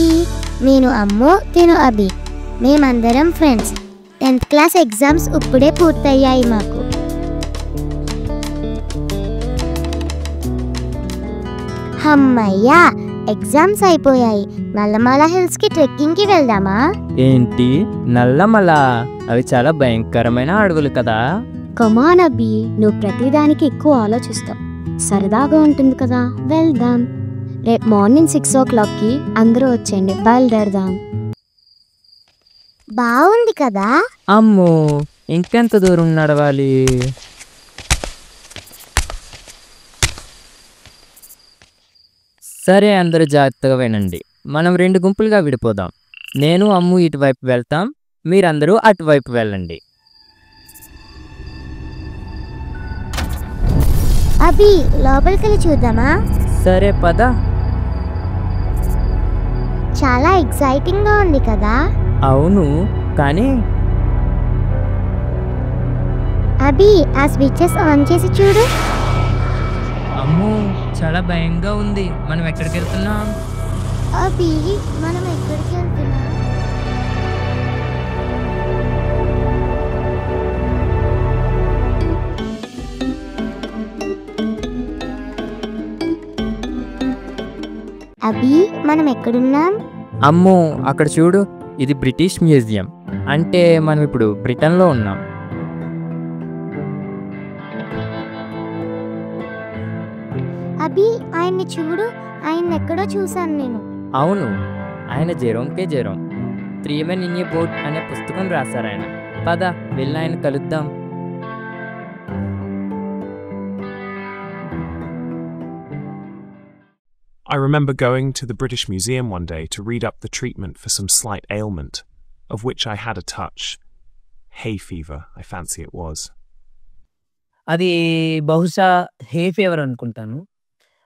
ఈ నేను అమ్ము తిను అభి మేమందరం ఫ్రెండ్స్ 10th క్లాస్ ఎగ్జామ్స్ ఇప్పుడే పూర్తయ్యాయి మాకు అమ్మయ్యా ఎగ్జామ్స్ అయిపోయాయి నల్లమల హిల్స్ కి ట్రెక్కింగ్ కి వెళ్దామా ఏంటి నల్లమల అవి చాలా భయంకరమైన అడవులు కదా కమాన్ అబ్బి నువ్వు ప్రతిదానికి ఎక్కువ ఆలోచిస్తావు సరదాగా ఉంటుంది కదా వెళ్దాం రేపు మార్నింగ్ 6 o'clock కి అందరూ వచ్చేయండి బయలుదేరదాం బాగుంది కదా అమ్మో ఇంకెంత దూరం నడవాలి సరే అందరూ జాగ్రత్తగా వినండి మనం 2 గుంపులుగా విడిపోదాం నేను అమ్ము ఇటువైపు వెళ్తాం మీరందరూ అటువైపు వెళ్ళండి అభి లోపలికి వెళ్ళి చూద్దామా సరే పద చాలా ఎక్సైటింగ్ గా ఉంది కదా అవును కానీ అభి ఆ స్విచెస్ ఆన్ చేసి చూడు అమ్మో చాలా భయంగా ఉంది మనం ఎక్కడికి వెళ్తున్నాం అభి మనం ఎక్కడికి వెళ్తున్నాం అభి మనం ఎక్కడున్నాం అమ్మో అక్కడ చూడు ఇది బ్రిటిష్ మ్యూజియం అంటే మనం ఇప్పుడు బ్రిటన్లో ఉన్నాం అభి ఆయన్ని చూడు ఆయన ఎక్కడో చూసాను నేను అవును ఆయన జెరోమ్కే Jerome 3 Men in a Boat అనే పుస్తకం రాశారు ఆయన పద వెళ్ళి ఆయన కలుద్దాం I remember going to the British Museum one day to read up the treatment for some slight ailment, of which I had a touch. Hay fever, I fancy it was. అది బహుశా హే ఫీవర్ అనుకుంటాను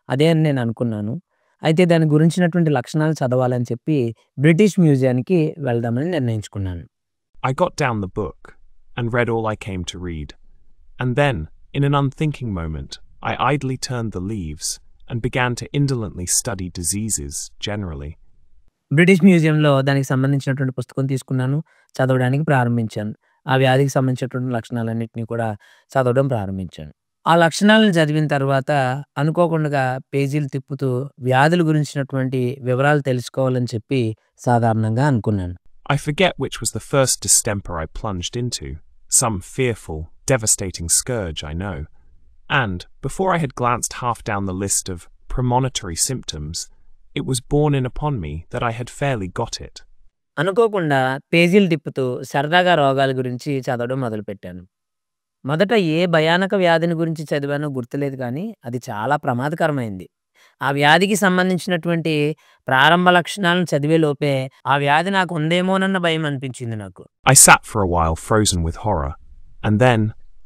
అదే అని నేను అనుకున్నాను అయితే దాని గురించినటువంటి లక్షణాలు చదవాలని చెప్పి బ్రిటిష్ మ్యూజియానికి వెళ్దామని నిర్ణయించుకున్నాను I got down the book and read all I came to read. And then, in an unthinking moment, I idly turned the leaves and began to indolently study diseases generally. British మ్యూజియంలో దానికి సంబంధించినటువంటి పుస్తకం తీసుకున్నాను చదవడానికి ప్రారంభించాను ఆ వ్యాధికి సంబంధించినటువంటి లక్షణాలన్నింటినీ కూడా చదవడం ప్రారంభించాను ఆ లక్షణాలను చదివిన తర్వాత అనుకోకుండా పేజీలు తిప్పుతూ వ్యాధుల గురించినటువంటి వివరాలు తెలుసుకోవాలని చెప్పి సాధారణంగా అనుకున్నాను I forget which was the first distemper I plunged into, some fearful, devastating scourge, I know. And, before I had glanced half down the list of premonitory symptoms, it was borne in upon me that I had fairly got it. అనుకోకుండా పేజీలు తిప్పుతూ సరదాగా రోగాల గురించి చదవడం మొదలుపెట్టాను మొదట ఏ భయానక వ్యాధిని గురించి చదివానో గుర్తులేదు కానీ అది చాలా ప్రమాదకరమైంది ఆ వ్యాధికి సంబంధించినటువంటి ప్రారంభ లక్షణాలను చదివే లోపే ఆ వ్యాధి నాకు ఉందేమోనన్న భయం అనిపించింది నాకు I sat for a while frozen with horror, and then,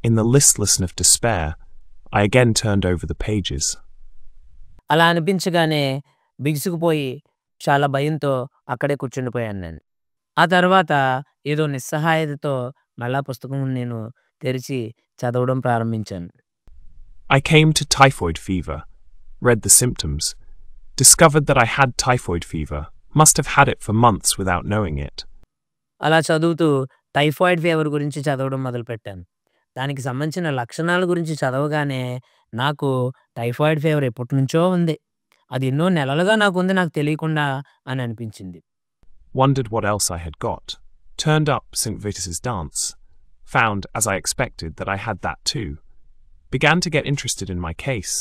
in the listlessness of despair, I again turned over the pages. అలా అనిపించగానే బిగుసుకుపోయి చాలా భయంతో అక్కడే కూర్చుండిపోయాను నేను ఆ తర్వాత ఏదో నిస్సహాయతతో మళ్ళా పుస్తకం నేను తెరిచి చదవడం ప్రారంభించాను I came to typhoid fever, read the symptoms, discovered that I had typhoid fever, must have had it for months without knowing it. అలా చదువుతూ టైఫాయిడ్ ఫీవర్ గురించి చదవడం మొదలుపెట్టాను దానికి సంబంధించిన లక్షణాల గురించి చదవగానే నాకు టైఫాయిడ్ ఫీవర్ ఎప్పటి నుంచో ఉంది అది ఎన్నో నెలలుగా నాకు ఉంది నాకు తెలియకుండా అని అనిపించింది Wondered what else I had got. Turned up St. Vitus's dance. Found, as I expected, that I had that too. Began to get interested in my case,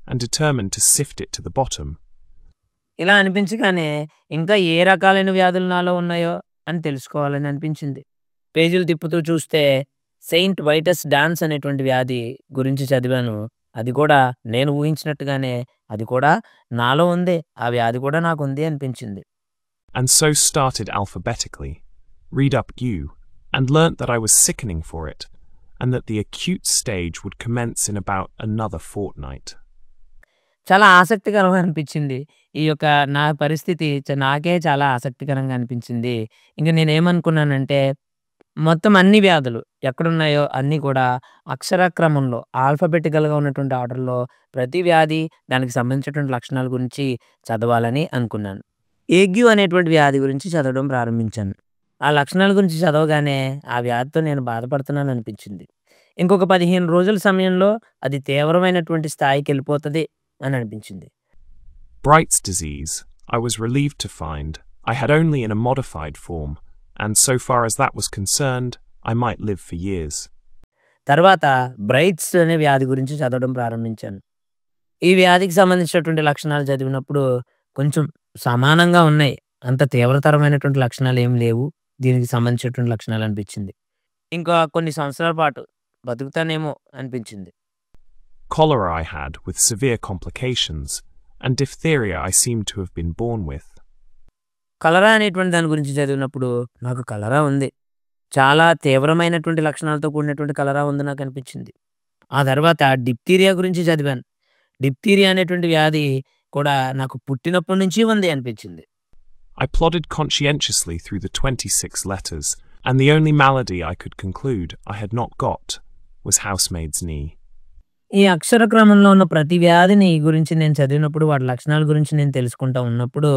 and determined to sift it to the bottom. ఇలా అనిపించగానే ఇంకా ఏ రకాలైన వ్యాధులు నాలో ఉన్నాయో అని తెలుసుకోవాలని అనిపించింది పేజీలు తిప్పుతూ చూస్తే సెయింట్ వైటస్ డాన్స్ అనేటువంటి వ్యాధి గురించి చదివాను అది కూడా నేను ఊహించినట్టుగానే అది కూడా నాలో ఉంది ఆ వ్యాధి కూడా నాకు ఉంది అనిపించింది And so started alphabetically, read up U, and learnt that I was sickening for it, and that the acute stage would commence in about another fortnight. చాలా ఆసక్తికరంగా అనిపించింది ఈ యొక్క నా పరిస్థితి నాకే చాలా ఆసక్తికరంగా అనిపించింది ఇంకా నేనేమనుకున్నానంటే మొత్తం అన్ని వ్యాధులు ఎక్కడున్నాయో అన్నీ కూడా అక్షరక్రమంలో ఆల్ఫాబెటికల్గా ఉన్నటువంటి ఆర్డర్లో ప్రతి వ్యాధి దానికి సంబంధించినటువంటి లక్షణాల గురించి చదవాలని అనుకున్నాను ఏగ్యూ అనేటువంటి వ్యాధి గురించి చదవడం ప్రారంభించాను. ఆ లక్షణాల గురించి చదవగానే ఆ వ్యాధితో నేను బాధపడుతున్నాను అనిపించింది. ఇంకొక 15 రోజుల సమయంలో అది తీవ్రమైనటువంటి స్థాయికెళ్ళిపోతది అని అనిపించింది. Bright's disease, I was relieved to find I had only in a modified form, and so far as that was concerned, I might live for years. తర్వాత బ్రైట్స్ అనే వ్యాధి గురించి చదవడం ప్రారంభించాను. ఈ వ్యాధికి సంబంధించినటువంటి లక్షణాలు చదివినప్పుడు కొంచెం సమానంగా ఉన్నాయి. అంత తీవ్రతరమైనటువంటి లక్షణాలు ఏమి లేవు. దీనికి సంబంధించినటువంటి లక్షణాలు అనిపించింది. ఇంకా కొన్ని సంవత్సరాల పాటు బతుకుతానేమో అనిపించింది. Cholera I had with severe complications, and diphtheria I seemed to have been born with. కలరా అనేటువంటి దాని గురించి చదివినప్పుడు నాకు కలరా ఉంది. చాలా తీవ్రమైనటువంటి లక్షణాలతో కూడినటువంటి కలరా ఉంది నాకు అనిపించింది. ఆ తర్వాత డిప్తీరియా గురించి చదివాను. డిప్తీరియా అనేటువంటి వ్యాధి కూడా నాకు పుట్టినప్పటి నుంచి ఉంది అనిపించింది. I plodded conscientiously through the 26 letters, and the only malady I could conclude I had not got was housemaid's knee. ఈ అక్షర క్రమంలో ఉన్న ప్రతి వ్యాధిని గురించి నేను చదివినప్పుడు వాటి లక్షణాల గురించి నేను తెలుసుకుంటా ఉన్నప్పుడు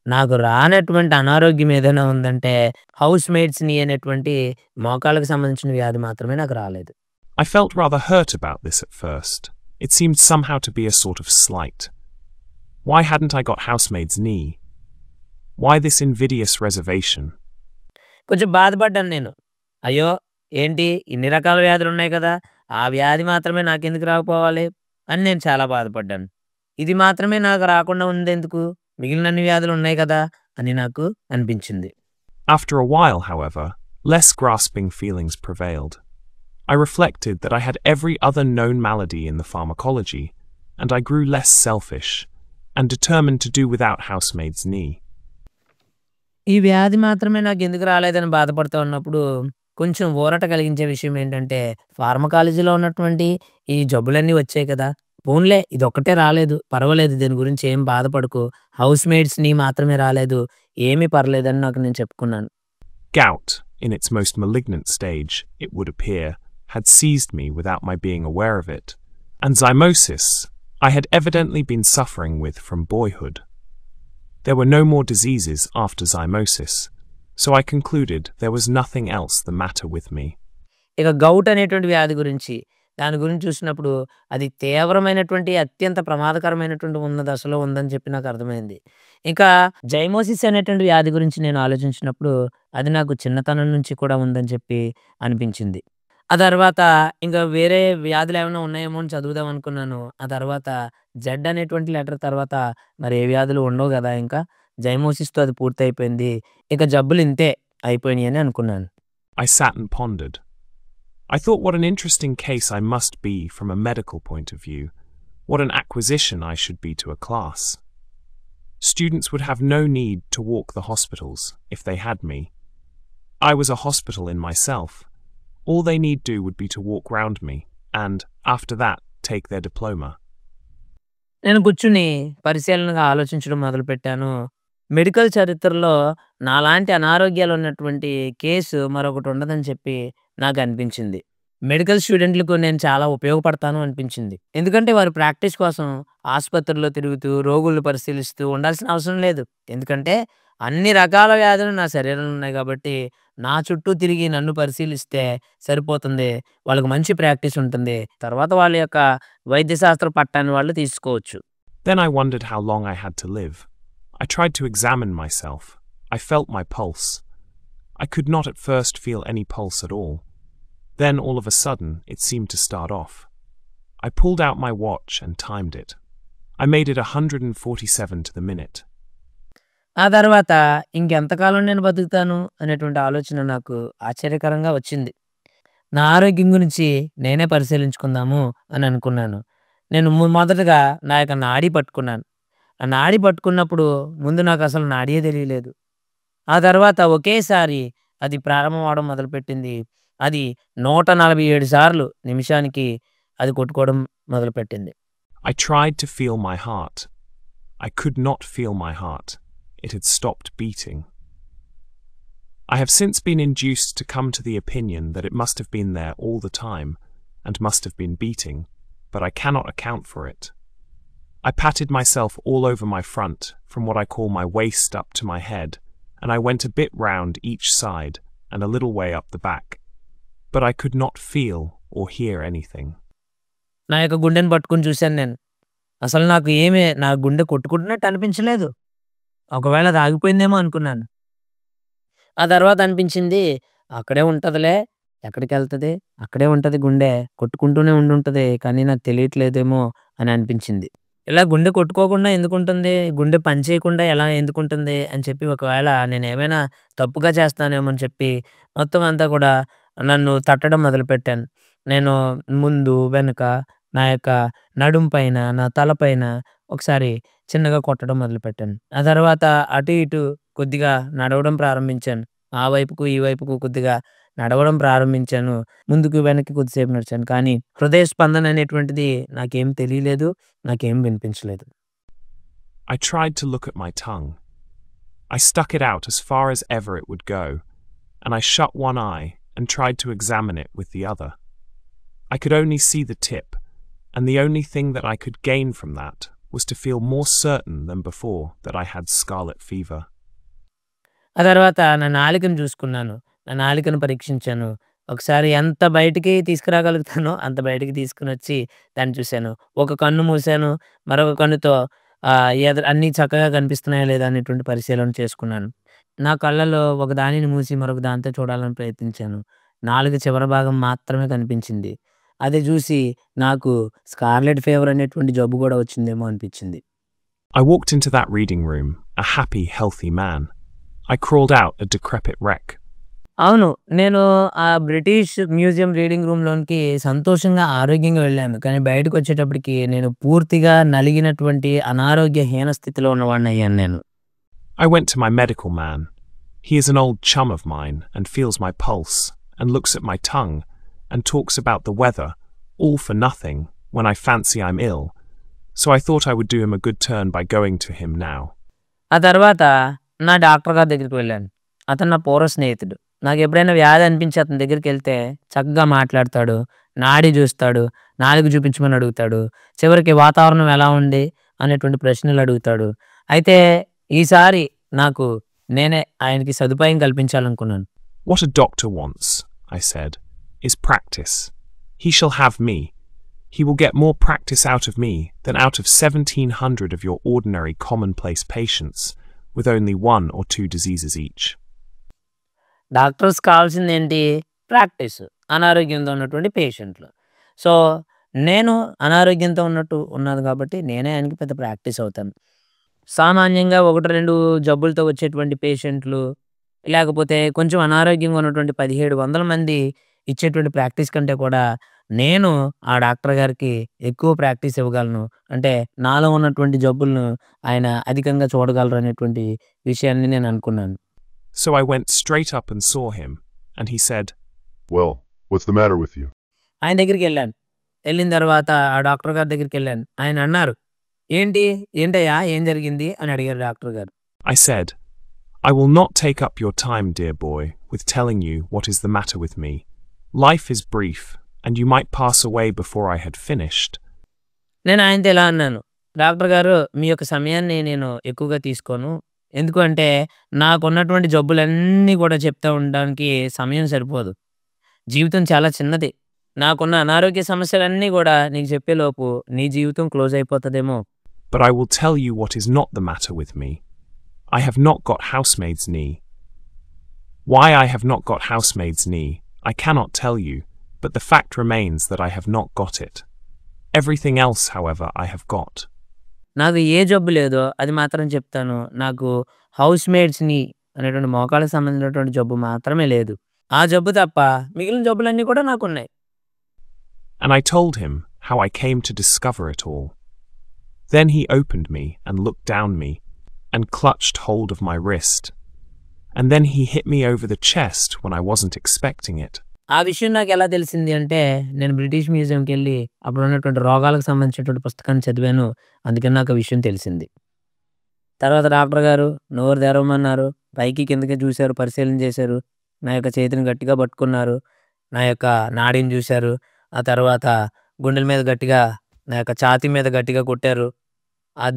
నాకు రానటువంటి అనారోగ్యం ఏదైనా ఉందంటే హౌస్ మేట్స్ నీ అనేటువంటి మోకాళ్ళకు సంబంధించిన వ్యాధి మాత్రమే నాకు రాలేదు. I felt rather hurt about this at first. It seemed somehow to be a sort of slight. Why hadn't I got housemaid's knee? Why this invidious reservation? కొంచెం బాధపడ్డాను నేను. అయ్యో ఏంటి ఇన్ని రకాల వ్యాధులు ఉన్నాయి కదా, ఆ వ్యాధి మాత్రమే నాకెందుకు రాకపోవాలి అని నేను చాలా బాధపడ్డాను. ఇది మాత్రమే నాకు రాకుండా ఉందెందుకు, మిగిలిన అన్ని వ్యాధులు ఉన్నాయి కదా అని నాకు అనిపించింది. After a while, however, less grasping feelings prevailed. I reflected that I had every other known malady in the pharmacology, and I grew less selfish, and determined to do without housemaid's knee. ఈ వ్యాధి మాత్రమే నాకు ఎందుకు రాలేదని బాధపడుతూ ఉన్నప్పుడు కొంచెం ఊరట కలిగించే విషయం ఏంటంటే ఫార్మకాలజీలో ఉన్నటువంటి ఈ జబ్బులన్నీ వచ్చాయి కదా, పోన్లే ఇదొక్కటే రాలేదు, పర్వాలేదు, దీని గురించి ఏం బాధపడకు, హౌస్ మేట్స్ నీ మాత్రమే రాలేదు, ఏమీ పర్లేదని నాకు నేను చెప్పుకున్నాను. Gout, in its most malignant stage, it would appear, had seized me without my being aware of it, and zymosis I had evidently been suffering with from boyhood. There were no more diseases after zymosis, so I concluded there was nothing else the matter with me. ఇక govt అనేటువంటి వ్యాధి గురించి దాని గురించి చూసినప్పుడు అది తీవ్రమైనటువంటి అత్యంత ప్రమాదకరమైనటువంటి ఉన్న దశలో ఉందని చెప్పి నాకు అర్థమైంది. ఇంకా జైమోసిస్ అనేటువంటి వ్యాధి గురించి నేను ఆలోచించినప్పుడు అది నాకు చిన్నతనం నుంచి కూడా ఉందని చెప్పి అనిపించింది. ఆ తర్వాత ఇంకా వేరే వ్యాధులు ఏమైనా ఉన్నాయేమో అని చదువుదాం అనుకున్నాను. ఆ తర్వాత జెడ్ అనేటువంటి లెటర్ తర్వాత మరి ఏ వ్యాధులు ఉండవు కదా, ఇంకా జైమోసిస్తో అది పూర్తి అయిపోయింది, ఇక జబ్బులు ఇంతే అయిపోయినాయి అని అనుకున్నాను. I sat and pondered. I thought what an interesting case I must be from a medical point of view, what an acquisition I should be to a class. Students would have no need to walk the hospitals if they had me. I was a hospital in myself. All they need do would be to walk round me, and, after that, take their diploma. నేను కూర్చుని పరిశీలనగా ఆలోచించడం మొదలుపెట్టాను. Medical చరిత్రలో నాలాంటి అనారోగ్యాలు ఉన్నటువంటి case మరొకటి ఉండదని చెప్పి నాకు అనిపించింది. మెడికల్ స్టూడెంట్లకు నేను చాలా ఉపయోగపడతాను అనిపించింది. ఎందుకంటే వారు ప్రాక్టీస్ కోసం ఆసుపత్రుల్లో తిరుగుతూ రోగులను పరిశీలిస్తూ ఉండాల్సిన అవసరం లేదు. ఎందుకంటే అన్ని రకాల వ్యాధులు నా శరీరంలో ఉన్నాయి కాబట్టి నా చుట్టూ తిరిగి నన్ను పరిశీలిస్తే సరిపోతుంది. వాళ్ళకి మంచి ప్రాక్టీస్ ఉంటుంది. తర్వాత వాళ్ళ యొక్క వైద్యశాస్త్ర పట్టాన్ని వాళ్ళు తీసుకోవచ్చు. Then I wondered how long I had to live. I tried to examine myself. I felt my pulse. I could not at first feel any pulse at all. Then, all of a sudden, it seemed to start off. I pulled out my watch and timed it. I made it 147 to the minute. ఆ తర్వాత ఇంకెంతకాలం నేను బతుకుతాను అనేటువంటి ఆలోచన నాకు ఆశ్చర్యకరంగా వచ్చింది. నా ఆరోగ్యం గురించి నేనే పరిశీలించుకుందాము అని అనుకున్నాను. నేను మొదటగా నా యొక్క నాడీ పట్టుకున్నాను. ఆ నాడీ పట్టుకున్నప్పుడు ముందు నాకు అసలు నాడీయే తెలియలేదు. ఆ తర్వాత ఒకేసారి అది ప్రారంభం అవడం మొదలుపెట్టింది. అది 147 సార్లు నిమిషానికి అది కొట్టుకోవడం మొదలుపెట్టింది. I tried to feel my heart. I could not feel my heart. It had stopped beating. I have since been induced to come to the opinion that it must have been there all the time and must have been beating, but I cannot account for it. I patted myself all over my front, from what I call my waist up to my head, and I went a bit round each side and a little way up the back. But I could not feel or hear anything. నా యొక్క గుండెని పట్టుకొని చూశాను నేను. అసలు నా గుండె కొట్టుకుంటున్నట్టు అనిపించలేదు. ఒకవేళ అది ఆగిపోయిందేమో అనుకున్నాను. ఆ తర్వాత అనిపించింది అక్కడే ఉంటదిలే, ఎక్కడికెళ్తది? అక్కడే ఉంటది గుండె. కొట్టుకుంటూనే ఉండుంటది. కానీ నాకు తెలియట్లేదేమో అని అనిపించింది. ఇలా గుండె కొట్టుకోకుండా ఎందుకుంటుంది? గుండె పని చేయకుండా ఎలా ఎందుకుంటుంది? అని చెప్పి ఒకవేళ నేనేమైనా తప్పుగా చేస్తానేమో అని చెప్పి మొత్తం అంతా కూడా నన్ను తట్టడం మొదలుపెట్టాను. నేను ముందు, వెనక, నా యొక్క నడుము పైన, నా తల పైన ఒకసారి చిన్నగా కొట్టడం మొదలుపెట్టాను. ఆ తర్వాత అటు ఇటు కొద్దిగా నడవడం ప్రారంభించాను. ఆ వైపుకు, ఈ వైపుకు కొద్దిగా నడవడం ప్రారంభించాను. ముందుకు, వెనక్కి కొద్దిసేపు నడిచాను. కానీ హృదయ స్పందన అనేటువంటిది నాకేం తెలియలేదు. నాకేం వినిపించలేదు. I tried to look at my tongue. I stuck it out as far as ever it would go, and I shut one eye and tried to examine it with the other. I could only see the tip, and the only thing that I could gain from that was to feel more certain than before that I had scarlet fever. ఆ తర్వాత నా నాలుకను చూసుకున్నాను. నా నాలుకను పరీక్షించాను. ఒకసారి ఎంత బయటికి తీసుకురాగలుగుతానో అంత బయటికి తీసుకొనొచ్చి దాన్ని చూశాను. ఒక కన్ను మూసాను. మరొక కన్నుతో అన్నీ చక్కగా కనిపిస్తున్నాయా లేదా అనేటువంటి పరిశీలన చేసుకున్నాను. నా కళ్ళలో ఒక దానిని మూసి మరొక దాంతో చూడాలని ప్రయత్నించాను. నాలుక చివరి భాగం మాత్రమే కనిపించింది. అది చూసి నాకు స్కార్లెట్ ఫీవర్ అనేటువంటి జబ్బు కూడా వచ్చిందేమో అనిపించింది. I walked into that reading room, a happy, healthy man. I crawled out a decrepit wreck. అవును. నేను ఆ బ్రిటిష్ మ్యూజియం రీడింగ్ రూమ్‌లోనికి సంతోషంగా, ఆరోగ్యంగా వెళ్ళాను. కానీ బయటకొచ్చేటప్పటికి నేను పూర్తిగా నలిగినటువంటి అనారోగ్యహీన స్థితిలో ఉన్నవాడినయ్యాను నేను. I went to my medical man. He is an old chum of mine and feels my pulse and looks at my tongue and talks about the weather, all for nothing, when I fancy I'm ill. So I thought I would do him a good turn by going to him now. ఆ తర్వాత నా doctor గారి దగ్గరికి వెళ్ళాను. అతను నా పూర్వ స్నేహితుడు. నాకెప్పుడైనా వ్యాధి అనిపించి అతని దగ్గరికెళ్తే చక్కగా మాట్లాడతాడు, నాడి చూస్తాడు, నాలుక చూపించమని అడుగుతాడు. చివరికి వాతావరణం ఎలా ఉంది అనేటువంటి ప్రశ్నలు అడుగుతాడు. అయితే ఈసారి నేనే ఆయనకి సదుపాయం కల్పించాలనుకున్నాను. What a doctor wants, I said, is practice. He shall have me. He will get more practice out of me than out of 1,700 of your ordinary commonplace patients with only 1 or 2 diseases each. Doctors కావాల్సింది ఏంటి? Practice. అనారోగ్యంతో ఉన్నటువంటి పేషెంట్లు. So నేను అనారోగ్యంతో ఉన్నాను కాబట్టి నేనే ఆయనకి పెద్ద ప్రాక్టీస్ అవుతాను. సామాన్యంగా 1, 2 జబ్బులతో వచ్చేటువంటి పేషెంట్లు, లేకపోతే కొంచెం అనారోగ్యంగా ఉన్నటువంటి 1700 మంది ఇచ్చేటువంటి ప్రాక్టీస్ కంటే కూడా నేను ఆ డాక్టర్ గారికి ఎక్కువ ప్రాక్టీస్ ఇవ్వగలను. అంటే నాలో ఉన్నటువంటి జబ్బులను ఆయన అధికంగా చూడగలరు అనేటువంటి విషయాన్ని నేను అనుకున్నాను. So I went straight up and saw him, and he said, Well, what's the matter with you? ఆయన దగ్గరికి వెళ్ళాను. వెళ్ళిన తర్వాత ఆ డాక్టర్ గారి దగ్గరికి వెళ్ళాను. ఆయన అన్నారు, ఏంటయ్యా ఏం జరిగింది అని అడిగారు డాక్టర్ గారు. I said, I will not take up your time, dear boy, with telling you what is the matter with me. Life is brief, and you might pass away before I had finished. నేను ఆయనతో ఇలా అన్నాను, doctor గారు మీ యొక్క సమయాన్ని నేను ఎక్కువగా తీసుకోను. ఎందుకంటే నాకున్నటువంటి జబ్బులన్నీ కూడా చెప్తా ఉండడానికి సమయం సరిపోదు. జీవితం చాలా చిన్నది. నాకున్న అనారోగ్య సమస్యలన్నీ కూడా నీకు చెప్పేలోపు నీ జీవితం క్లోజ్ అయిపోతుందేమో. But I will tell you what is not the matter with me. I have not got housemaid's knee. Why I have not got housemaid's knee, I cannot tell you, but the fact remains that I have not got it. Everything else, however, I have got. నాకు ఏ జబ్బు లేదో అది మాత్రం చెప్తాను. నాకు house maids నీ అనేటువంటి మోకాళ్ళకి సంబంధించినటువంటి జబ్బు మాత్రమే లేదు. ఆ జబ్బు తప్ప మిగిలిన జబ్బులన్నీ కూడా నాకున్నాయి. And I told him how I came to discover it all. Then he opened me and looked down me and clutched hold of my wrist. And then he hit me over the chest when I wasn't expecting it. ఆ విషయం నాకు ఎలా తెలిసింది అంటే, నేను British మ్యూజియంకి వెళ్ళి అప్పుడు ఉన్నటువంటి రోగాలకు సంబంధించినటువంటి పుస్తకాన్ని చదివాను. అందుకని నాకు ఆ విషయం తెలిసింది. తర్వాత డాక్టర్ గారు నోరు తెరవమన్నారు. పైకి కిందకి చూశారు, పరిశీలన చేశారు. నా యొక్క చేతిని గట్టిగా పట్టుకున్నారు. నా యొక్క నాడిని చూశారు. ఆ తర్వాత గుండెల మీద గట్టిగా, నా యొక్క ఛాతీ మీద గట్టిగా కొట్టారు.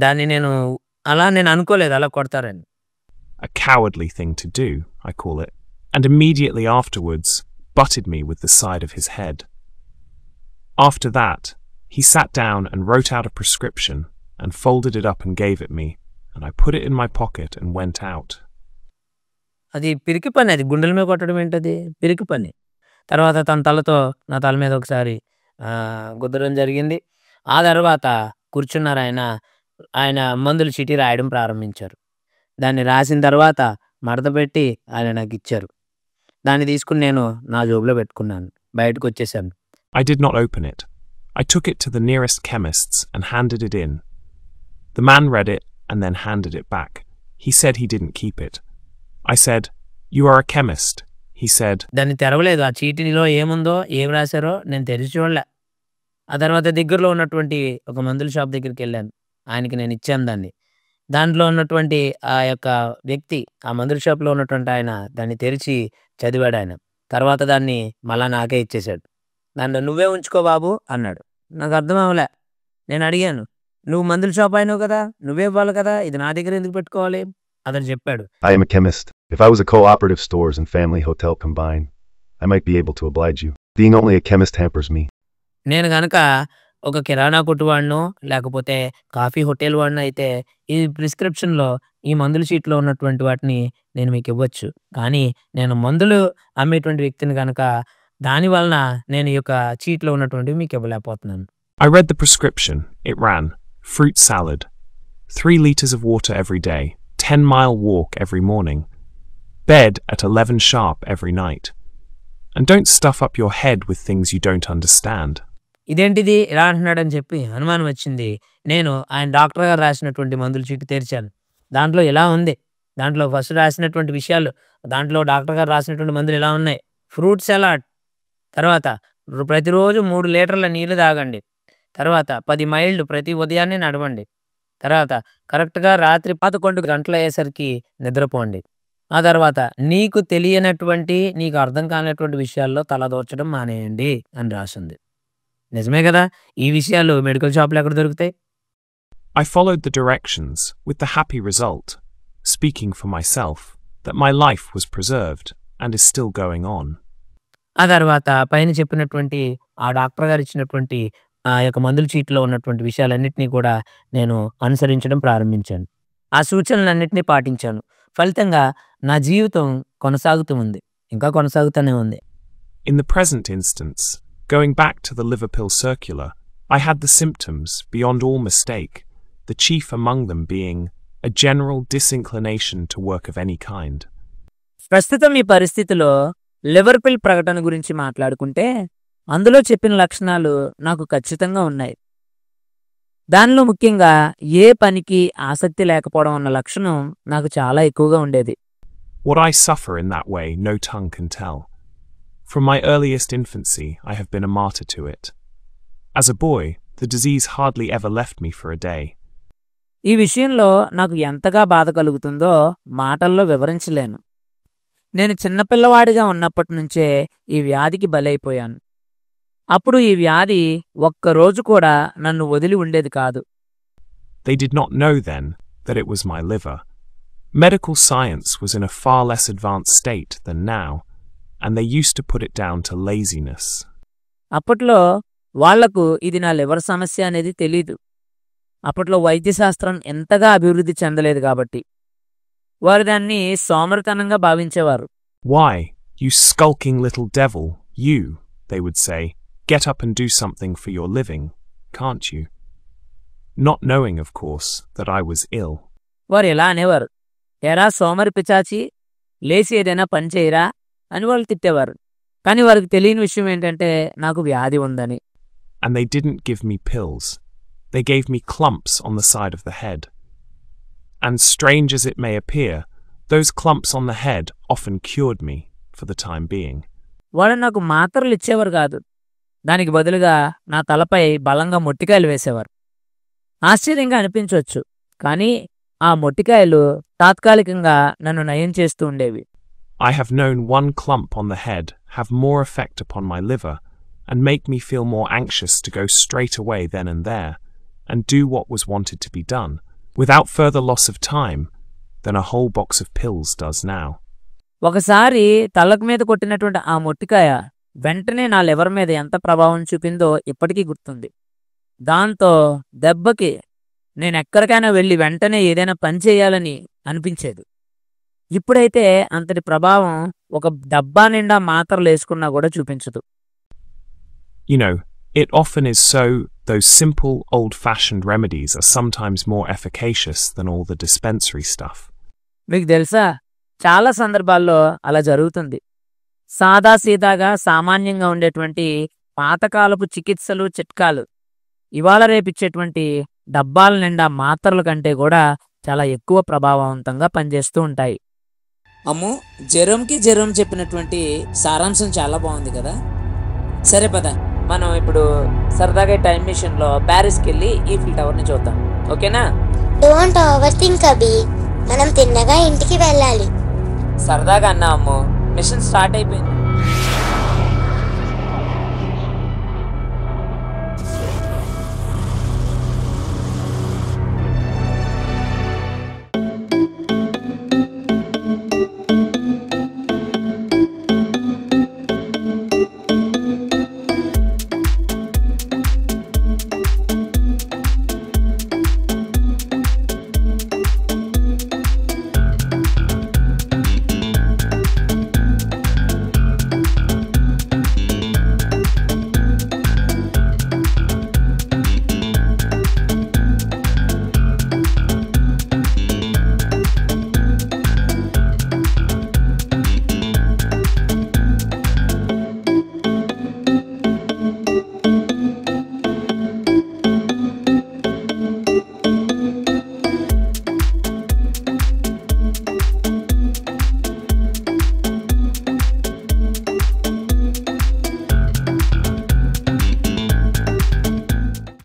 దాన్ని నేను అనుకోలేదు అలా కొడతారని. A cowardly thing to do, I call it, and immediately afterwards butted me with the side of his head. After that, he sat down and wrote out a prescription and folded it up and gave it me, and I put it in my pocket and went out. అది పిరికి పని, అది గుండెల మీద కొట్టడం ఏంటది, పిరికి పని. తర్వాత తన తలతో నా తల మీద ఒకసారి గుద్దడం జరిగింది. ఆ తర్వాత కూర్చున్నారు ఆయన మందుల చీటీ రాయడం ప్రారంభించారు. దాన్ని రాసిన తర్వాత మడత పెట్టి ఆయన నాకు ఇచ్చారు. దాన్ని తీసుకుని నేను నా జోబులో పెట్టుకున్నాను, బయటకు వచ్చేసాను. I did not open it. I took it to the nearest chemist's and handed it in. The man read it and then handed it back. He said he didn't keep it. I said, "You are a chemist." He said, దాన్ని తెరవలేదు. ఆ చీటీలో ఏముందో ఏం రాశారో నేను తెరిచి చూడలే. ఆ తర్వాత దగ్గరలో ఉన్నటువంటి ఒక మందుల షాప్ దగ్గరికి వెళ్ళాను. ఆయనకి నేను ఇచ్చాను దాన్ని. దాంట్లో ఉన్నటువంటి ఆ యొక్క వ్యక్తి, ఆ మందుల షాప్లో ఉన్నటువంటి ఆయన దాన్ని తెరిచి చదివాడు ఆయన. తర్వాత దాన్ని మళ్ళా నాకే ఇచ్చేశాడు. దాంట్లో "నువ్వే ఉంచుకో బాబు" అన్నాడు. నాకు అర్థం అవ్వలే. నేను అడిగాను, "నువ్వు మందుల షాప్ అయినావు కదా, నువ్వే ఇవ్వాలి కదా, ఇది నా దగ్గర ఎందుకు పెట్టుకోవాలి?" అతను చెప్పాడు, I am a chemist. If I was a cooperative stores and family hotel combined, I might be able to oblige you. Being only a chemist hampers me. నేను గనక ఒక కిరాణా కొట్టు వాడినో లేకపోతే కాఫీ హోటల్ వాడినో అయితే ఈ ప్రిస్క్రిప్షన్లో ఈ మందుల చీట్లో ఉన్నటువంటి వాటిని నేను మీకు ఇవ్వచ్చు. కానీ నేను మందులు అమ్మేటువంటి వ్యక్తిని కనుక దాని వలన నేను ఈ యొక్క చీట్లో ఉన్నటువంటివి మీకు ఇవ్వలేకపోతున్నాను. I read the prescription. It ran, fruit salad, 3 liters of water every day, 10-mile walk every morning, bed at 11 sharp every night, and don't stuff up your head with things you don't understand. ఇదేంటిది ఇలా అంటున్నాడని చెప్పి అనుమానం వచ్చింది. నేను ఆయన doctor గారు రాసినటువంటి మందుల చీటి తెరిచాను. దాంట్లో ఇలా ఉంది. దాంట్లో ఫస్ట్ రాసినటువంటి విషయాలు, దాంట్లో డాక్టర్ గారు రాసినటువంటి మందులు ఇలా ఉన్నాయి. ఫ్రూట్ సలాడ్, తర్వాత ప్రతిరోజు 3 లీటర్ల నీళ్లు తాగండి, తర్వాత 10 మైళ్ళు ప్రతి ఉదయాన్నే నడవండి, తర్వాత కరెక్ట్గా రాత్రి 11 గంటలు అయ్యేసరికి నిద్రపోండి, ఆ తర్వాత నీకు తెలియనటువంటి నీకు అర్థం కానటువంటి విషయాల్లో తలదూర్చడం మానేయండి అని రాసింది. నిజమే కదా, ఈ విషయాలు మెడికల్ షాప్లో ఎక్కడ దొరుకుతాయి? I followed the directions with the happy result, speaking for myself, that my life was preserved and is still going on. ఆ తర్వాత పైన చెప్పినటువంటి ఆ డాక్టర్ గారు ఇచ్చినటువంటి ఆ యొక్క మందుల చీట్లో ఉన్నటువంటి విషయాలన్నింటినీ కూడా నేను అనుసరించడం ప్రారంభించాను. ఆ సూచనలన్నింటినీ పాటించాను. ఫలితంగా నా జీవితం కొనసాగుతూ ఉంది, ఇంకా కొనసాగుతూనే ఉంది. In the present instance, going back to the liver pill circular, I had the symptoms beyond all mistake, the chief among them being a general disinclination to work of any kind. ప్రస్తుతం ఈ పరిస్థితిలో liver పిల్ ప్రకటన గురించి మాట్లాడుకుంటే అందులో చెప్పిన లక్షణాలు నాకు ఖచ్చితంగా ఉన్నాయి. దానిలో ముఖ్యంగా ఏ పనికి ఆసక్తి లేకపోవడం అన్న లక్షణం నాకు చాలా ఎక్కువగా ఉండేది. What I suffer in that way no tongue can tell. From my earliest infancy, I have been a martyr to it. As a boy, the disease hardly ever left me for a day. ఈ విషయంలో నాకు ఎంతగా బాధ కలుగుతుందో మాటల్లో వివరించలేను. నేను చిన్నపిల్లవాడిగా ఉన్నప్పటి నుంచే ఈ వ్యాధికి బలైపోయాను. అప్పుడు ఈ వ్యాధి ఒక్కరోజు కూడా నన్ను వదిలి ఉండేది కాదు. They did not know then that it was my liver. Medical science was in a far less advanced state than now, and they used to put it down to laziness. అప్పట్లో వాళ్లకు ఇది నా లివర్ సమస్య అనేది తెలీదు. అప్పట్లో వైద్యశాస్త్రం ఎంతగా అభివృద్ధి చెందలేదు కాబట్టి వారు దాన్ని సోమరితనంగా భావించేవారు. Why, you skulking little devil, you, they would say, get up and do something for your living, can't you? Not knowing, of course, that I was ill. వారు ఎలా అనేవారు, ఎరా సోమరి పిచాచి, లేచి ఏదైనా పని చేయరా అని వాళ్ళు తిట్టేవారు. కానీ వారికి తెలియని విషయం ఏంటంటే నాకు వ్యాధి ఉందని. And they didn't give me pills. They gave me clumps on the side of the head. And strange as it may appear, those clumps on the head often cured me for the time being. వాళ్ళు నాకు మాత్రలు ఇచ్చేవారు కాదు, దానికి బదులుగా నా తలపై బలంగా మొట్టికాయలు వేసేవారు. ఆశ్చర్యంగా అనిపించవచ్చు, కానీ ఆ మొట్టికాయలు తాత్కాలికంగా నన్ను నయం చేస్తూ ఉండేవి. I have known one clump on the head have more effect upon my liver and make me feel more anxious to go straight away then and there and do what was wanted to be done, without further loss of time than a whole box of pills does now. ఒకసారి తలకు మీద కొట్టినటువంటి ఆ మొట్టికాయ వెంటనే నా liver మీద ఎంత ప్రభావం చూపిందో ఇప్పటికీ గుర్తుంది. దాంతో దెబ్బకి నేను ఎక్కడికైనా వెళ్ళి వెంటనే ఏదైనా పని చేయాలని అనిపించేది. ఇప్పుడైతే అంతటి ప్రభావం ఒక డబ్బా నిండా మాత్రలు వేసుకున్నా కూడా చూపించదు. You know, it often is so those simple, old-fashioned remedies are sometimes more efficacious than all the dispensary stuff. మీకు తెలుసా, చాలా సందర్భాల్లో అలా జరుగుతుంది. సాదాసీదాగా సామాన్యంగా ఉండేటువంటి పాతకాలపు చికిత్సలు చిట్కాలు ఇవాళ రేపిచ్చేటువంటి డబ్బాల నిండా మాత్రల కంటే కూడా చాలా ఎక్కువ ప్రభావవంతంగా పనిచేస్తూ ఉంటాయి. అమ్ము, జెరోమ్కి జెరోమ్ చెప్పినటువంటి సారాంశం చాలా బాగుంది కదా. సరే పద, మనం ఇప్పుడు సరదాగా టైం మిషన్లో ప్యారిస్కి వెళ్ళి ఈఫిల్ టవర్ని చూద్దాం. ఓకేనా? డోంట్ ఓవర్ థింక్ అభి, మనం తిన్నగా ఇంటికి వెళ్ళాలి. సరదాగా అన్నా అమ్ము, మిషన్ స్టార్ట్ అయిపోయింది.